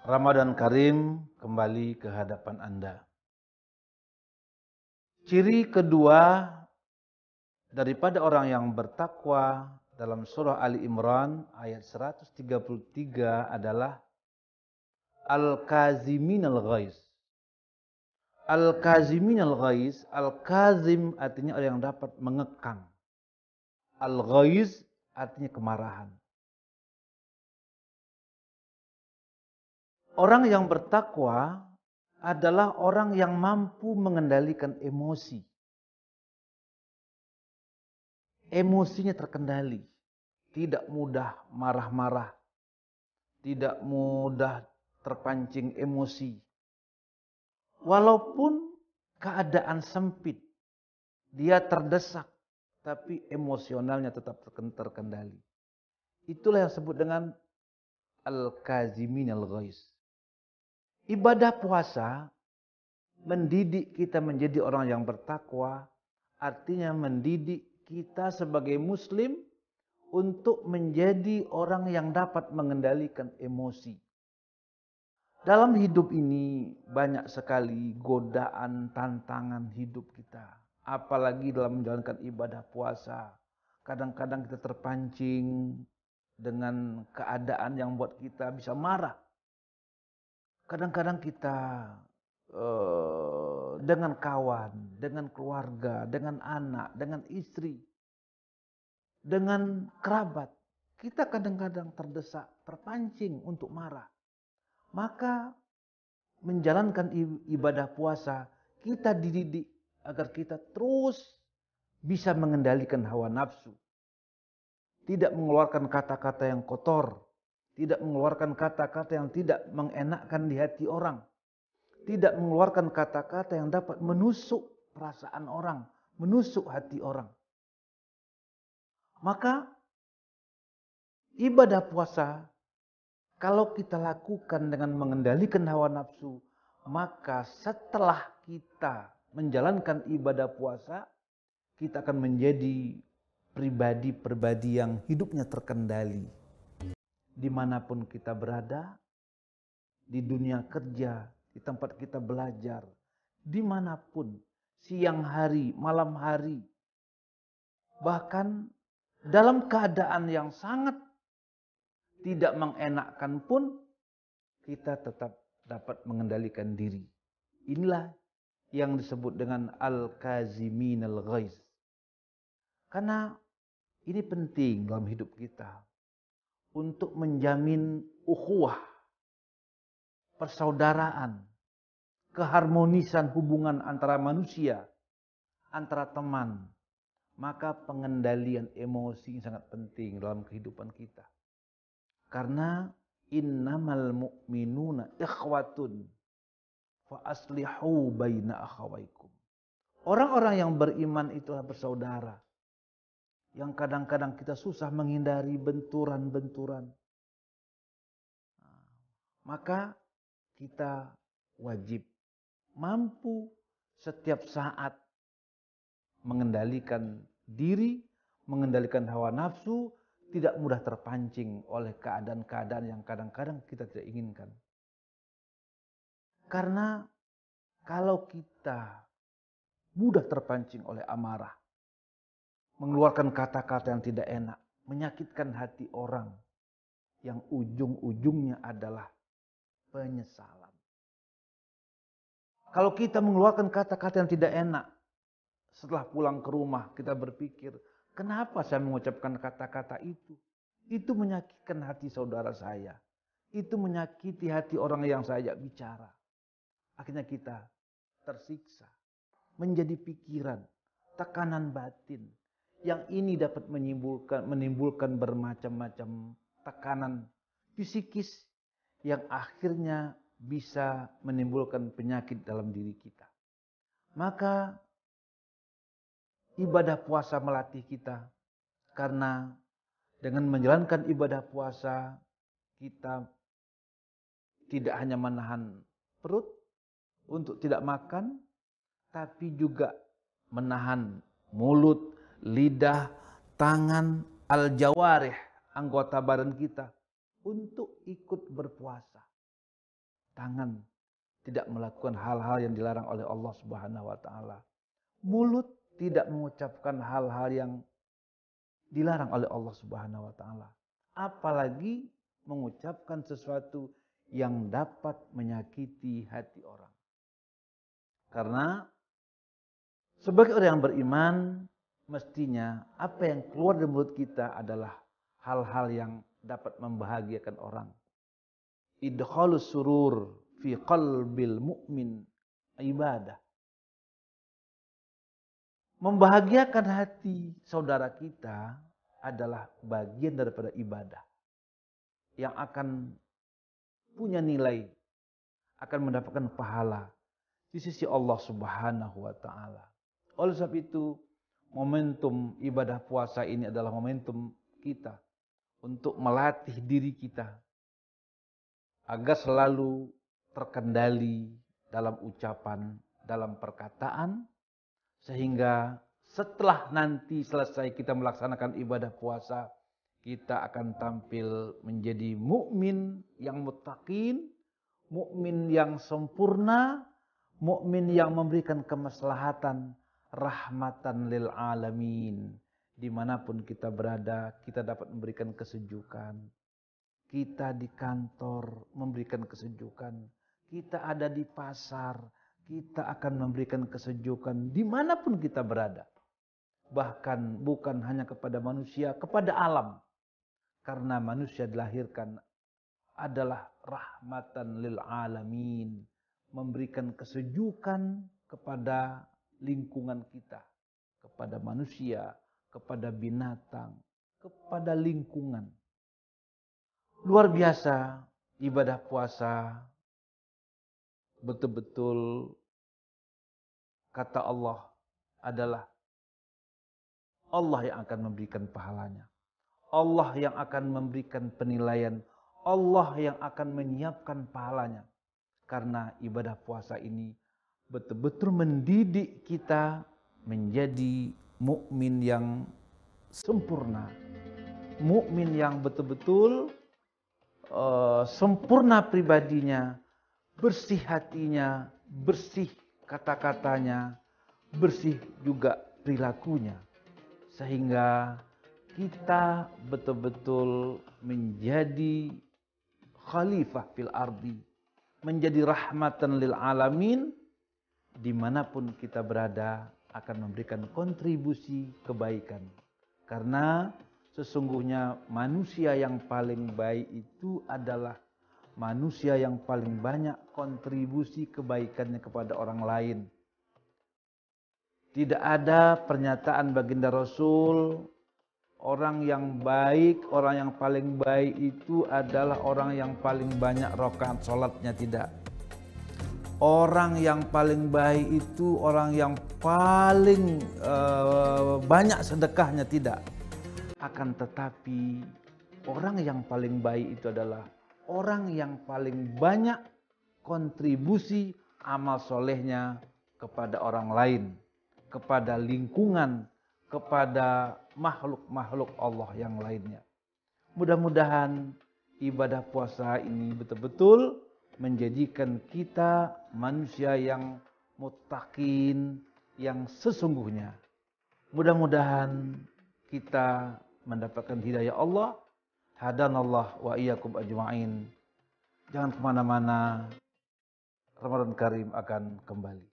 Ramadan Karim kembali ke hadapan Anda. Ciri kedua daripada orang yang bertakwa dalam surah Ali Imran ayat 133 adalah Al-Kaziminal Ghaiz. Al-Kaziminal Ghaiz, Al-Kazim artinya orang yang dapat mengekang. Al-Ghaiz artinya kemarahan. Orang yang bertakwa adalah orang yang mampu mengendalikan emosi. Emosinya terkendali. Tidak mudah marah-marah. Tidak mudah terpancing emosi. Walaupun keadaan sempit. Dia terdesak. Tapi emosionalnya tetap terkendali. Itulah yang disebut dengan Al-Kazimin Al-Ghaiz. Ibadah puasa mendidik kita menjadi orang yang bertakwa, artinya mendidik kita sebagai muslim untuk menjadi orang yang dapat mengendalikan emosi. Dalam hidup ini banyak sekali godaan, tantangan hidup kita. Apalagi dalam menjalankan ibadah puasa. Kadang-kadang kita terpancing dengan keadaan yang buat kita bisa marah. Kadang-kadang kita dengan kawan, dengan keluarga, dengan anak, dengan istri, dengan kerabat, kita kadang-kadang terdesak, terpancing untuk marah. Maka menjalankan ibadah puasa, kita dididik agar kita terus bisa mengendalikan hawa nafsu. Tidak mengeluarkan kata-kata yang kotor, tidak mengeluarkan kata-kata yang tidak mengenakkan di hati orang. Tidak mengeluarkan kata-kata yang dapat menusuk perasaan orang, menusuk hati orang. Maka ibadah puasa kalau kita lakukan dengan mengendalikan hawa nafsu, maka setelah kita menjalankan ibadah puasa, kita akan menjadi pribadi-pribadi yang hidupnya terkendali. Dimanapun kita berada, di dunia kerja, di tempat kita belajar, dimanapun, siang hari, malam hari, bahkan dalam keadaan yang sangat tidak mengenakkan pun, kita tetap dapat mengendalikan diri. Inilah yang disebut dengan Al-Kazimin Al-Ghaiz. Karena ini penting dalam hidup kita untuk menjamin ukhuwah, persaudaraan, keharmonisan hubungan antara manusia, antara teman. Maka pengendalian emosi sangat penting dalam kehidupan kita. Karena innamal mu'minuna ikhwatun fa aslihu baina akhawaykum. Orang-orang yang beriman itulah bersaudara. Yang kadang-kadang kita susah menghindari benturan-benturan. Maka kita wajib mampu setiap saat mengendalikan diri, mengendalikan hawa nafsu, tidak mudah terpancing oleh keadaan-keadaan yang kadang-kadang kita tidak inginkan. Karena kalau kita mudah terpancing oleh amarah, mengeluarkan kata-kata yang tidak enak, menyakitkan hati orang, yang ujung-ujungnya adalah penyesalan. Kalau kita mengeluarkan kata-kata yang tidak enak, setelah pulang ke rumah kita berpikir, kenapa saya mengucapkan kata-kata itu? Itu menyakitkan hati saudara saya. Itu menyakiti hati orang yang saya ajak bicara. Akhirnya kita tersiksa. Menjadi pikiran, tekanan batin. Yang ini dapat menimbulkan bermacam-macam tekanan psikis yang akhirnya bisa menimbulkan penyakit dalam diri kita. Maka ibadah puasa melatih kita, karena dengan menjalankan ibadah puasa kita tidak hanya menahan perut untuk tidak makan, tapi juga menahan mulut, lidah, tangan, al-jawarih, anggota badan kita untuk ikut berpuasa. Tangan tidak melakukan hal-hal yang dilarang oleh Allah Subhanahu wa taala. Mulut tidak mengucapkan hal-hal yang dilarang oleh Allah Subhanahu wa taala. Apalagi mengucapkan sesuatu yang dapat menyakiti hati orang. Karena sebagai orang yang beriman, mestinya apa yang keluar dari mulut kita adalah hal-hal yang dapat membahagiakan orang. Idkhalus surur fi qalbil mu'min ibadah. Membahagiakan hati saudara kita adalah bagian daripada ibadah yang akan punya nilai, akan mendapatkan pahala di sisi Allah Subhanahu wa taala. Oleh sebab itu, momentum ibadah puasa ini adalah momentum kita untuk melatih diri kita agar selalu terkendali dalam ucapan, dalam perkataan, sehingga setelah nanti selesai kita melaksanakan ibadah puasa, kita akan tampil menjadi mukmin yang muttaqin, mukmin yang sempurna, mukmin yang memberikan kemaslahatan, rahmatan lil alamin. Dimanapun kita berada, kita dapat memberikan kesejukan. Kita di kantor memberikan kesejukan. Kita ada di pasar, kita akan memberikan kesejukan dimanapun kita berada. Bahkan bukan hanya kepada manusia, kepada alam. Karena manusia dilahirkan adalah rahmatan lil alamin. Memberikan kesejukan kepada lingkungan kita. Kepada manusia, kepada binatang, kepada lingkungan. Luar biasa ibadah puasa. Betul-betul kata Allah adalah Allah yang akan memberikan pahalanya. Allah yang akan memberikan penilaian. Allah yang akan menyiapkan pahalanya. Karena ibadah puasa ini betul-betul mendidik kita menjadi mukmin yang sempurna. Mukmin yang betul-betul sempurna pribadinya, bersih hatinya, bersih kata-katanya, bersih juga perilakunya. Sehingga kita betul-betul menjadi khalifah fil ardi, menjadi rahmatan lil alamin, dimanapun kita berada akan memberikan kontribusi kebaikan. Karena sesungguhnya manusia yang paling baik itu adalah manusia yang paling banyak kontribusi kebaikannya kepada orang lain. Tidak ada pernyataan baginda Rasul, orang yang baik, orang yang paling baik itu adalah orang yang paling banyak rakaat sholatnya, tidak. Orang yang paling baik itu orang yang paling banyak sedekahnya, tidak. Akan tetapi orang yang paling baik itu adalah orang yang paling banyak kontribusi amal solehnya kepada orang lain, kepada lingkungan, kepada makhluk-makhluk Allah yang lainnya. Mudah-mudahan ibadah puasa ini betul-betul menjadikan kita manusia yang muttaqin, yang sesungguhnya. Mudah-mudahan kita mendapatkan hidayah Allah. Hadanallah wa iyyakum ajma'in. Jangan kemana-mana. Ramadan Karim akan kembali.